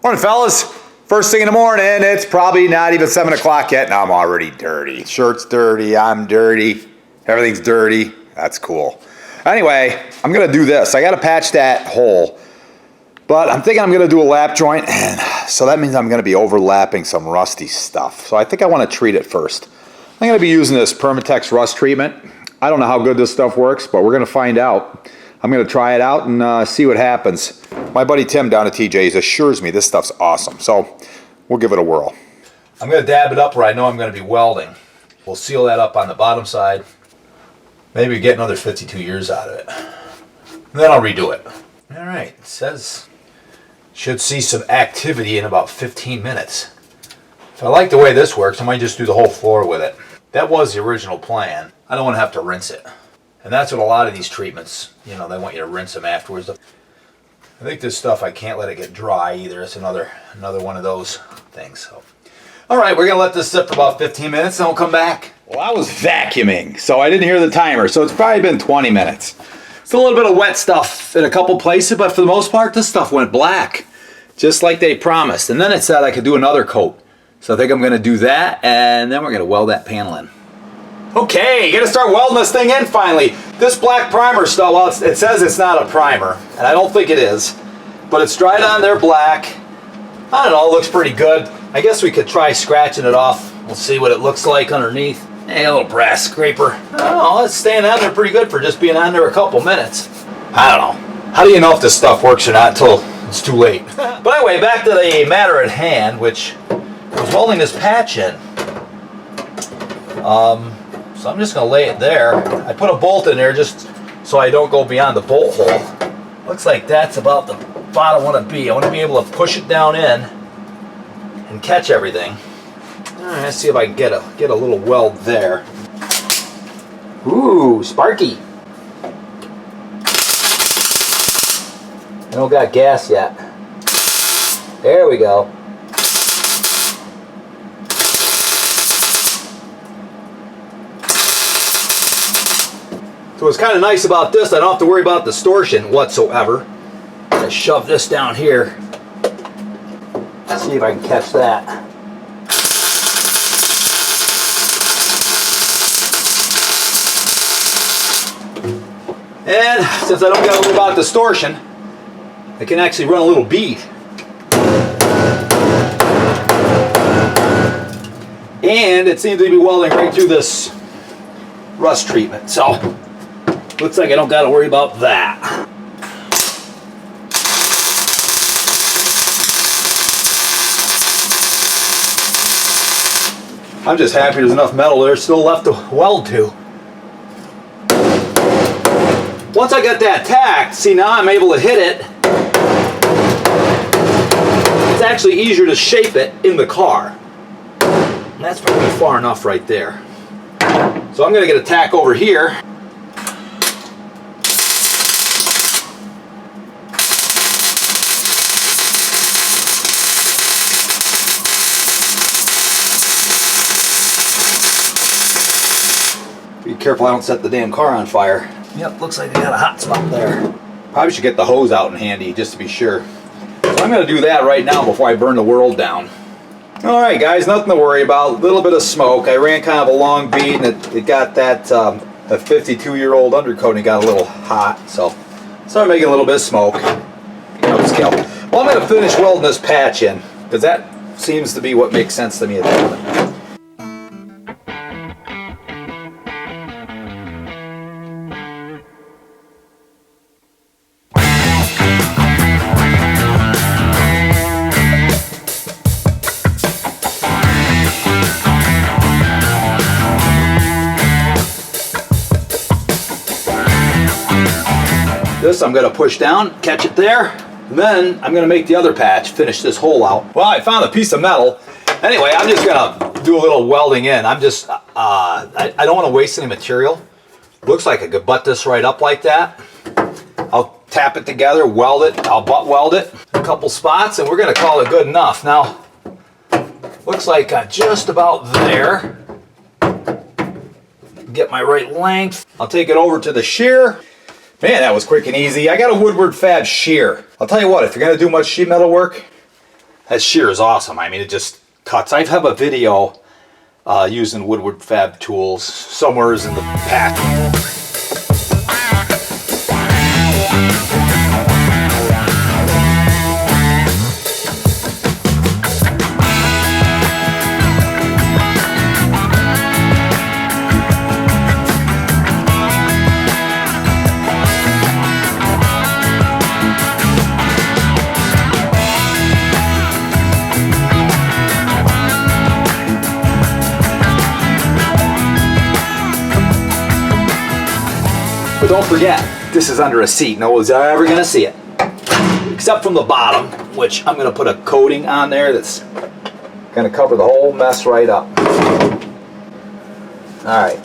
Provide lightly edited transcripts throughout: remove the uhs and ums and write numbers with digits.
Morning, fellas. First thing in the morning, it's probably not even 7 o'clock yet, and I'm already dirty. Shirt's dirty, I'm dirty, everything's dirty. That's cool. Anyway, I'm gonna do this. I gotta patch that hole, but I'm thinking I'm gonna do a lap joint, and so that means I'm gonna be overlapping some rusty stuff. So I think I wanna treat it first. I'm gonna be using this Permatex rust treatment. I don't know how good this stuff works, but we're gonna find out. I'm gonna try it out and see what happens. My buddy Tim down at TJ's assures me this stuff's awesome, so we'll give it a whirl. I'm gonna dab it up where I know I'm gonna be welding. We'll seal that up on the bottom side. Maybe get another 52 years out of it. And then I'll redo it. All right, it says should see some activity in about 15 minutes. If I like the way this works, I might just do the whole floor with it. That was the original plan. I don't want to have to rinse it. And that's what a lot of these treatments, you know, they want you to rinse them afterwards. I think this stuff, I can't let it get dry either. It's another one of those things. So, all right, we're gonna let this sit for about 15 minutes and we'll come back. Well, I was vacuuming, so I didn't hear the timer, so it's probably been 20 minutes. It's a little bit of wet stuff in a couple places, but for the most part, this stuff went black, just like they promised. And then it said I could do another coat. So I think I'm gonna do that, and then we're gonna weld that panel in. Okay, gonna start welding this thing in finally. This black primer stuff, well, it says it's not a primer, and I don't think it is, but it's dried on there black. I don't know, it looks pretty good. I guess we could try scratching it off. We'll see what it looks like underneath. Hey, a little brass scraper. I don't know, it's staying on there pretty good for just being on there a couple minutes. I don't know. How do you know if this stuff works or not until it's too late? But anyway, back to the matter at hand, which was welding this patch in. So I'm just going to lay it there. I put a bolt in there just so I don't go beyond the bolt hole. Looks like that's about the spot I want to be. I want to be able to push it down in and catch everything. All right, let's see if I can get a little weld there. Ooh, sparky. I don't got gas yet. There we go. So what's kind of nice about this, I don't have to worry about distortion whatsoever. I shove this down here. Let's see if I can catch that. And since I don't got to worry about distortion, I can actually run a little bead. And it seems to be welding right through this rust treatment. So looks like I don't got to worry about that. I'm just happy there's enough metal there still left to weld to. Once I got that tacked, see, now I'm able to hit it. It's actually easier to shape it in the car. And that's probably far enough right there. So I'm going to get a tack over here. Be careful I don't set the damn car on fire. Yep, looks like I got a hot spot there. Probably should get the hose out in handy just to be sure. So I'm going to do that right now before I burn the world down. Alright guys, nothing to worry about. A little bit of smoke. I ran kind of a long bead and it got that 52-year-old undercoating got a little hot. So started making a little bit of smoke. Upscale. Well, I'm going to finish welding this patch in because that seems to be what makes sense to me at the moment. This I'm going to push down, catch it there, then I'm going to make the other patch, finish this hole out. Well, I found a piece of metal. Anyway, I'm just going to do a little welding in. I'm just, I don't want to waste any material. Looks like I could butt this right up like that. I'll tap it together, weld it, I'll butt weld it a couple spots, and we're going to call it good enough. Now, looks like I'm just about there. Get my right length. I'll take it over to the shear. Man, that was quick and easy. I got a Woodward Fab shear. I'll tell you what, if you're going to do much sheet metal work, That shear is awesome. I mean, it just cuts. I have a video using Woodward Fab tools somewhere in the pack. But don't forget, this is under a seat. No one's ever going to see it. Except from the bottom, which I'm going to put a coating on there that's going to cover the whole mess right up. Alright.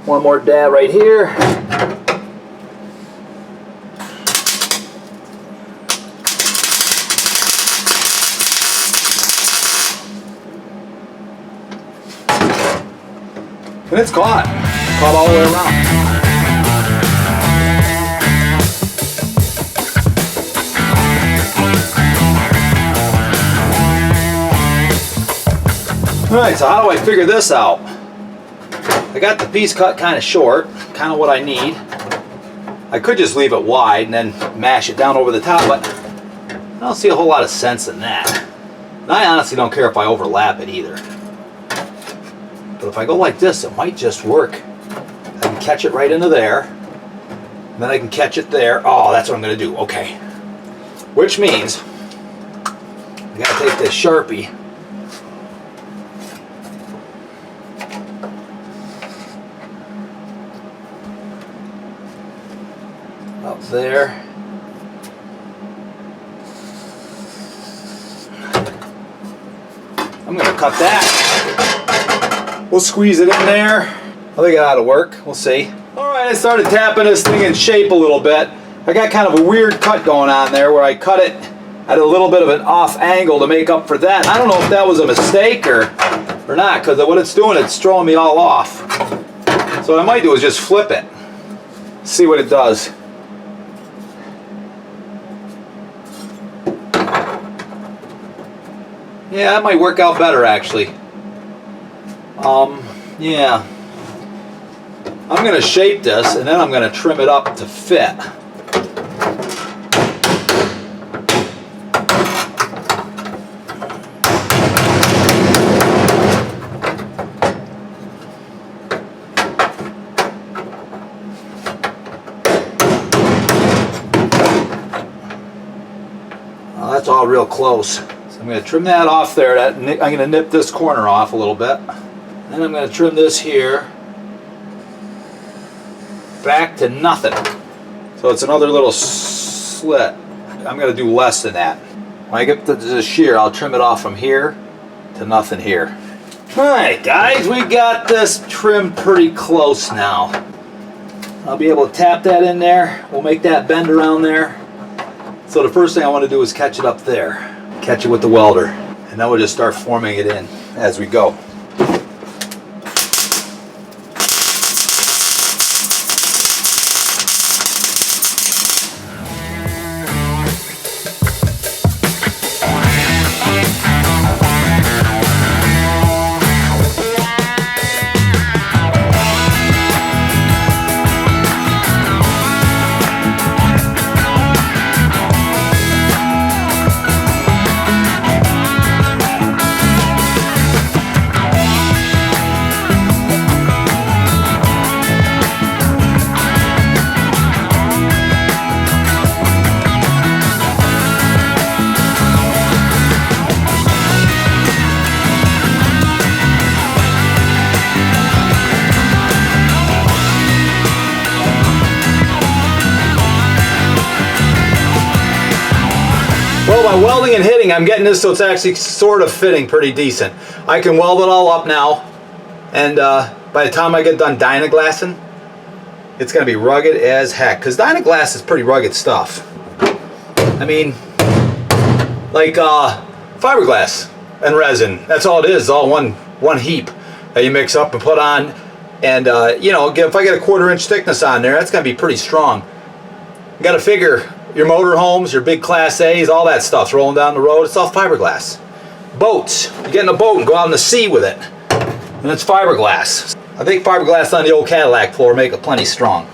One more dab right here. And it's caught. Caught all the way around. Alright, so how do I figure this out? I got the piece cut kind of short, kind of what I need. I could just leave it wide and then mash it down over the top, but I don't see a whole lot of sense in that. And I honestly don't care if I overlap it either. But if I go like this, it might just work. I can catch it right into there. And then I can catch it there. Oh, that's what I'm going to do. Okay. Which means I got to take this Sharpie. Up there. I'm going to cut that. We'll squeeze it in there. I think it ought to work. We'll see. Alright, I started tapping this thing in shape a little bit. I got kind of a weird cut going on there where I cut it at a little bit of an off angle to make up for that. I don't know if that was a mistake or not, because what it's doing, it's throwing me all off. So what I might do is just flip it. See what it does. Yeah, that might work out better actually. Yeah. I'm going to shape this and then I'm going to trim it up to fit. Well, that's all real close. I'm going to trim that off there. I'm going to nip this corner off a little bit. Then I'm going to trim this here back to nothing. So it's another little slit. I'm going to do less than that. When I get to the shear, I'll trim it off from here to nothing here. Alright guys, we got this trimmed pretty close now. I'll be able to tap that in there. We'll make that bend around there. So the first thing I want to do is catch it up there. Catch it with the welder, and then we'll just start forming it in as we go. Well, by welding and hitting, I'm getting this so it's actually sort of fitting pretty decent. I can weld it all up now, and by the time I get done Dynaglassing, it's going to be rugged as heck, because Dynaglass is pretty rugged stuff. I mean, like fiberglass and resin, that's all it is, all one heap that you mix up and put on. And you know, if I get a 1/4 inch thickness on there, that's going to be pretty strong. You got to figure your motor homes, your big Class A's, all that stuff's rolling down the road. It's all fiberglass. Boats. You get in a boat and go out in the sea with it. And it's fiberglass. I think fiberglass on the old Cadillac floor make it plenty strong.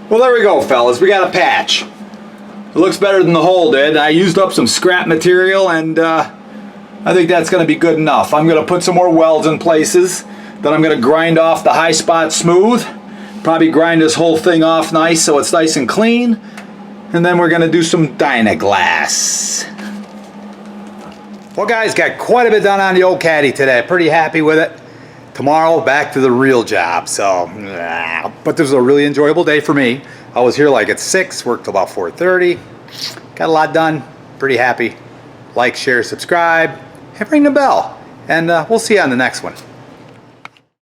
Well, there we go, fellas. We got a patch. It looks better than the hole did. I used up some scrap material, and I think that's going to be good enough. I'm going to put some more welds in places. Then I'm going to grind off the high spot smooth. Probably grind this whole thing off nice so it's nice and clean. And then we're going to do some Dynaglass. Well, guys, got quite a bit done on the old Caddy today. Pretty happy with it. Tomorrow, back to the real job. So, but this was a really enjoyable day for me. I was here like at 6, worked till about 4:30. Got a lot done. Pretty happy. Like, share, subscribe, and ring the bell. And we'll see you on the next one.